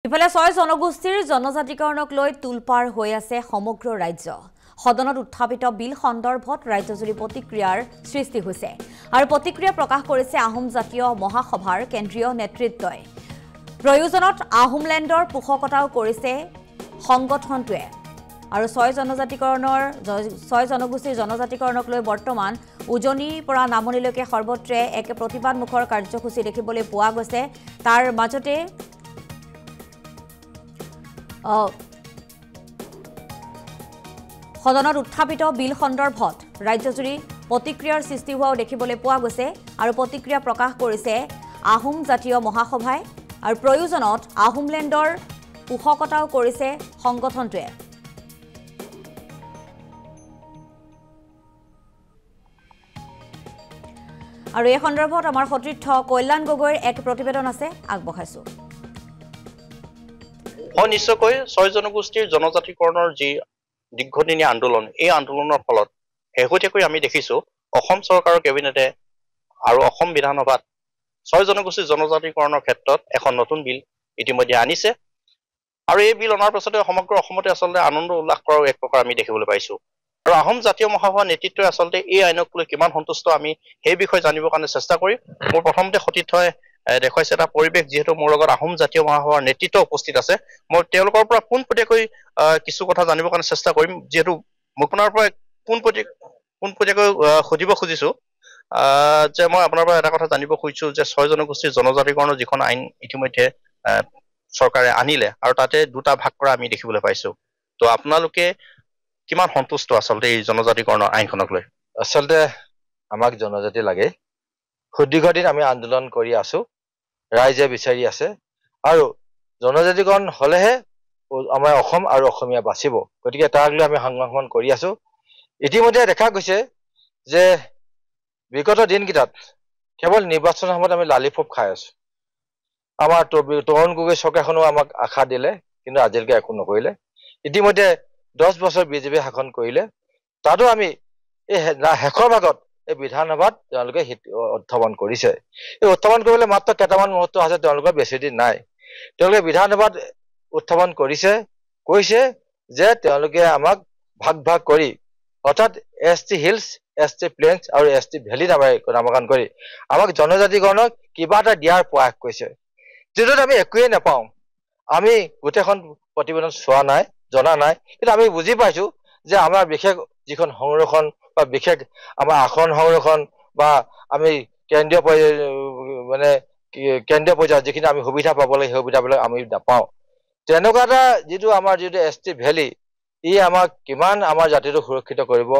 ইফালে ৬ জনগোষ্ঠীৰ জনজাতিকৰণক লৈ তুলপাৰ হৈ আছে সমগ্ৰ ৰাজ্য। সদনত উত্থাপিত বিল সন্দৰ্ভত ৰাজ্যজুৰি প্ৰতিক্ৰিয়াৰ সৃষ্টি হৈছে আৰু প্ৰতিক্ৰিয়া প্ৰকাশ কৰিছে আহোম জাতীয় মহাসভাৰ কেন্দ্ৰীয় নেতৃত্বই। প্ৰয়োজনত আহোমলেণ্ডৰ পোষকতাও কৰিছে সংগঠনটোৱে আৰু ৬ জনগোষ্ঠীৰ জনজাতিকৰণক লৈ বৰ্তমান উজনিৰ পৰা নামনিলৈকে সৰ্বত্ৰে এক প্ৰতিবাদমুখৰ কাৰ্যসূচী দেখিবলৈ পোৱা গৈছে। তাৰ মাজতে সদনত উত্থাপিত বিল সন্দৰ্ভত ৰাজ্যজুৰি প্ৰতিক্ৰিয়াৰ সৃষ্টি হোৱাও দেখিবলৈ পোৱা গৈছে আৰু প্ৰতিক্ৰিয়া প্ৰকাশ কৰিছে আহোম জাতীয় মহাসভাই আৰু প্ৰয়োজনত আহোমলেণ্ডৰ পোষকতাও কৰিছে সংগঠনটোৱে। আৰু এই সন্দৰ্ভত আমাৰ সতীৰ্থ কল্যাণ গগৈৰ এক প্ৰতিবেদন আছে, আগবঢ়াইছো। নিশ্চয়কৈ ৬ জনগোষ্ঠীৰ জনজাতিকৰণৰ যি দীৰ্ঘদিনীয়া আন্দোলন, এই আন্দোলনৰ ফলত শেহতীয়াকৈ আমি দেখিছো অসম চৰকাৰৰ কেবিনেটে আৰু অসম বিধানসভাত ৬ জনগোষ্ঠীৰ জনজাতিকৰণৰ ক্ষেত্ৰত এখন নতুন বিল ইতিমধ্যে আনিছে আৰু এই বিল অনাৰ পাছতে সমগ্ৰ অসমতে আচলতে আনন্দ উল্লাস কৰাৰ এক প্ৰকাৰ আমি দেখিবলৈ পাইছো। আৰু আহোম জাতীয় মহাসভাৰ নেতৃত্বই আচলতে এই আইনক লৈ কিমান সন্তুষ্ট আমি সেই বিষয়ে জানিবৰ কাৰণে চেষ্টা কৰিম। মোৰ প্ৰথমতে সতীৰ্থই দেখুৱাইছে এটা পৰিৱেশ, যিহেতু মোৰ লগত আহোম জাতীয় মহাসভাৰ নেতৃত্ব উপস্থিত আছে। মই তেওঁলোকৰ পৰা পোনপটীয়াকৈ কিছু কথা জানিবৰ কাৰণে চেষ্টা কৰিম, যিহেতু মই আপোনাৰ পৰা পোনপটীয়াকৈ সুধিব খুজিছো যে মই আপোনাৰ পৰা এটা কথা জানিব খুজিছো যে ৬ জনগোষ্ঠীৰ জনজাতিকৰণৰ যিখন আইন ইতিমধ্যে চৰকাৰে আনিলে আৰু তাতে দুটা ভাগ কৰা আমি দেখিবলৈ পাইছো, তো আপোনালোকে কিমান সন্তুষ্ট আচলতে এই জনজাতিকৰণৰ আইনখনক লৈ? আচলতে আমাক জনজাতি লাগে। সুদীৰ্ঘদিন আমি আন্দোলন কৰি আছো, ৰাইজে বিচাৰি আছে আৰু জনজাতিকৰণ হলেহে আমাৰ অসম আৰু অসমীয়া বাচিব। গতিকে তাক লৈ আমি সংৰক্ষণ কৰি আছো। ইতিমধ্যে দেখা গৈছে যে বিগত দিনকেইটাত কেৱল নিৰ্বাচনৰ সময়ত আমি লালিপপ খাই আছো। আমাৰ তৰুণ গগৈ চৰকাৰখনেও আমাক আশা দিলে, কিন্তু আজিলৈকে একো নকৰিলে। ইতিমধ্যে 10 বছৰ বিজেপি শাসন কৰিলে, তাতো আমি এই শেষৰ ভাগত এই বিধানসভাত তেওঁলোকে উত্থাপন কৰিছে। এই উত্থাপন কৰিবলৈ মাত্ৰ কেইটামান মুহূৰ্ত আছে, তেওঁলোকৰ বেছি দিন নাই। তেওঁলোকে বিধানসভাত উত্থাপন কৰিছে, কৈছে যে তেওঁলোকে আমাক ভাগ কৰি, অৰ্থাৎ ST হিলছ, ST প্লেইনছ আৰু ST ভেলী নামকৰণ কৰি আমাক জনজাতিকৰণক কিবা এটা দিয়াৰ প্ৰয়াস কৰিছে, যিটোত আমি একোৱেই নাপাওঁ। আমি গোটেইখন প্ৰতিবেদন চোৱা নাই, জনা নাই, কিন্তু আমি বুজি পাইছো যে আমাৰ বিশেষ যিখন সংৰক্ষণ বা বিশেষ আমাৰ আসন সংৰক্ষণ বা আমি কেন্দ্ৰীয় পৰ্যায়ত যিখিনি আমি সুবিধা পাব লাগে, সেই সুবিধাবিলাক আমি নাপাওঁ। তেনেকুৱা এটা যিটো আমাৰ ST ভেলী, ই আমাক কিমান আমাৰ জাতিটো সুৰক্ষিত কৰিব,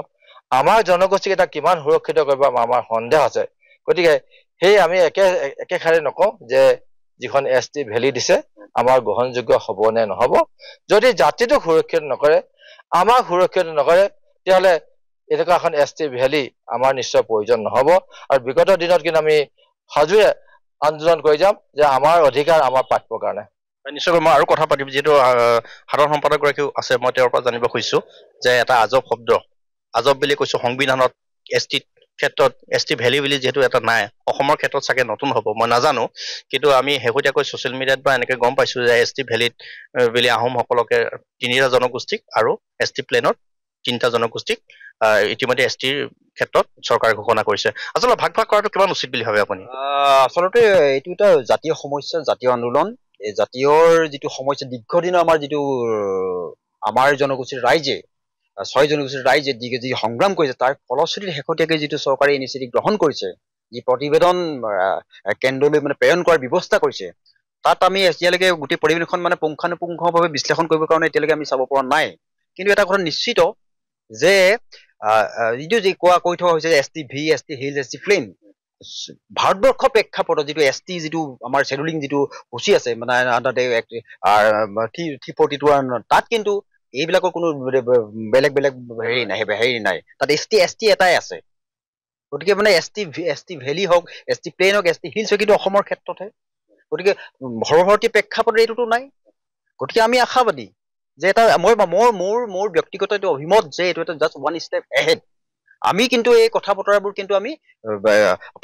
আমাৰ জনগোষ্ঠীক এটা কিমান সুৰক্ষিত কৰিব, আমাৰ সন্দেহ আছে। গতিকে সেই আমি একেষাৰে নকওঁ যে যিখন ST ভেলী দিছে আমাৰ গ্ৰহণযোগ্য হব নে নহব। যদি জাতিটো সুৰক্ষিত নকৰে, আমাক সুৰক্ষিত নকৰে, তেতিয়াহ'লে এনেকুৱা এখন ST ভেলী আমাৰ নিশ্চয় প্ৰয়োজন নহব। আৰু বিগত দিনত কিন্তু আমি সাজুৱে আন্দোলন কৰি যাম যে আমাৰ অধিকাৰ আমাৰ প্ৰাপ্যৰ কাৰণে। নিশ্চয়কৈ মই আৰু কথা পাতিম, যিহেতু সাধাৰণ সম্পাদক গৰাকীও আছে, মই তেওঁৰ পৰা জানিব খুজিছো যে এটা আজব শব্দ, আজব বুলি কৈছো, সংবিধানত ST ক্ষেত্ৰত ST ভেলী বুলি যিহেতু এটা নাই, অসমৰ ক্ষেত্ৰত চাগে নতুন হ'ব মই নাজানো, কিন্তু আমি শেহতীয়াকৈ ছচিয়েল মিডিয়াত বা এনেকে গম পাইছো যে ST ভেলীত বুলি আহোমসকলকে 3টা জনগোষ্ঠীক আৰু ST প্লেনত 3টা জনগোষ্ঠীক ইতিমধ্যে STৰ ক্ষেত্ৰত চৰকাৰে ঘোষণা কৰিছে। আচলতে ভাগ কৰাটো কিমান উচিত বুলি ভাবে আপুনি? আচলতে এইটো এটা জাতীয় সমস্যা, জাতীয় আন্দোলন। এই জাতীয়ৰ যিটো সমস্যা, দীৰ্ঘদিনৰ আমাৰ জনগোষ্ঠীৰ ৰাইজে, ৬ জনগোষ্ঠীৰ ৰাইজে যি সংগ্ৰাম কৰিছে, তাৰ ফলশ্ৰুতিত শেহতীয়াকৈ যিটো চৰকাৰে ইনিচিয়েটিভ গ্ৰহণ কৰিছে, যি প্ৰতিবেদন কেন্দ্ৰলৈ প্ৰেৰণ কৰাৰ ব্যৱস্থা কৰিছে, তাত আমি এতিয়ালৈকে গোটেই পৰিৱেশখন পুংখানুপুংখভাৱে বিশ্লেষণ কৰিবৰ কাৰণে এতিয়ালৈকে আমি চাব পৰা নাই। কিন্তু এটা কথা নিশ্চিত যে যিটো কৈ থোৱা হৈছে ST V, ST hills, ST plain, ভাৰতবৰ্ষৰ প্ৰেক্ষাপটত যিটো ST যিটো আমাৰ শ্বেডুলিং যিটো সূচী আছে, 342, তাত কিন্তু এইবিলাকৰ কোনো বেলেগ হেৰি নাই। তাত ST এটাই আছে। গতিকে ST ভেলী হওক, ST প্লেইন হওক, ST হিলছ হওক, কিন্তু অসমৰ ক্ষেত্ৰতহে। গতিকে সৰ্বভাৰতীয় প্ৰেক্ষাপটত এইটোতো নাই। গতিকে আমি আশাবাদী যে এটা মোৰ ব্যক্তিগত এইটো অভিমত যে এইটো এটা জাষ্ট ওৱান ষ্টেপ এহেড। আমি কিন্তু এই কথা বতৰাবোৰ কিন্তু আমি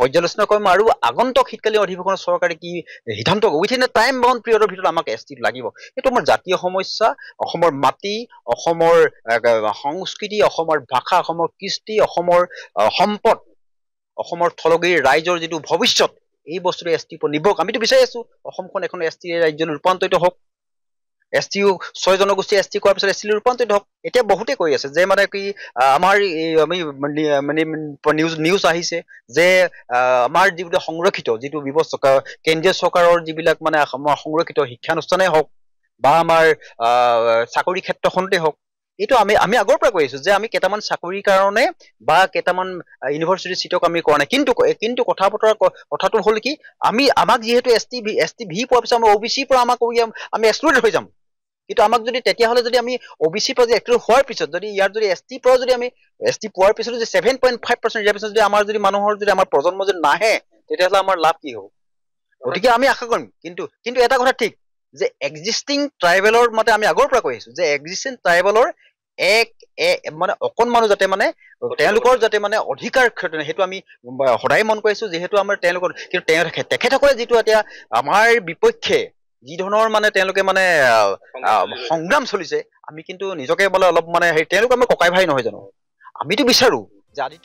পৰ্যালোচনা কৰিম আৰু আগন্তুক শীতকালীন অধিৱেশনত চৰকাৰে কি সিদ্ধান্ত উইথিন এ টাইম বাউণ্ড পিৰিয়ডৰ ভিতৰত আমাক ST লাগিব। এইটো আমাৰ জাতীয় সমস্যা, অসমৰ মাটি, অসমৰ সংস্কৃতি, অসমৰ ভাষা, অসমৰ কৃষ্টি, অসমৰ সম্পদ, অসমৰ থলগিৰ ৰাইজৰ যিটো ভৱিষ্যত, এই বস্তুটো ST ওপৰত নিৰ্ভৰ। আমিতো বিচাৰি আছো অসমখন এখন ST ৰাজ্যলৈ ৰূপান্তৰিত হওক, STও 6 জনগোষ্ঠী ST কৰাৰ পিছত ST ৰূপান্তৰিত হওক। এতিয়া বহুতে কৈ আছে যে মানে কি আমাৰ আমি মানে নিউজ আহিছে যে আমাৰ যিবিলাক সংৰক্ষিত যিটো ব্যৱস্থা কেন্দ্ৰীয় চৰকাৰৰ যিবিলাক মানে সংৰক্ষিত শিক্ষানুষ্ঠানেই হওক বা আমাৰ চাকৰি ক্ষেত্ৰখনতে হওক, এইটো আমি আগৰ পৰা কৈ আছো যে আমি কেইটামান চাকৰিৰ কাৰণে বা কেইটামান ইউনিভাৰ্চিটি চিটক আমি কৰা নাই। কিন্তু কথাটো হ'ল কি আমাক যিহেতু ST ভি পোৱাৰ পিছত আমি OBC পৰা আমি এক্সক্লুডেড হৈ যাম। কিন্তু আমাক যদি তেতিয়াহ'লে যদি আমি OBC পৰা এক্সক্লুড হোৱাৰ পিছত যদি ইয়াৰ যদি ST পৰা যদি আমি ST পোৱাৰ পিছত যদি 7.5% ৰিজাৰ্ভেশ্যন যদি আমাৰ যদি মানুহৰ যদি আমাৰ প্ৰজন্ম যদি নাহে, তেতিয়াহ'লে আমাৰ লাভ কি হ'ব? গতিকে আমি আশা কৰিম। কিন্তু এটা কথা ঠিক যে এক্সিষ্টিং ট্ৰাইবেলৰ মতে আমি আগৰ পৰা কৈ আহিছো যে এক্সিষ্টিং ট্ৰাইবেলৰ মানে অকণমানো যাতে মানে তেওঁলোকৰ যাতে মানে অধিকাৰ ক্ষেত্ৰত সেইটো আমি সদায় মন কৰিছো, যিহেতু আমাৰ তেওঁলোকৰ কিন্তু তেখেতসকলে যিটো এতিয়া আমাৰ বিপক্ষে যি ধৰণৰ মানে তেওঁলোকে মানে সংগ্ৰাম চলিছে, আমি কিন্তু নিজকে বোলে অলপ মানে তেওঁলোক আমি ককাই ভাই নহয় জানো? আমিতো বিচাৰো যে আদিত্য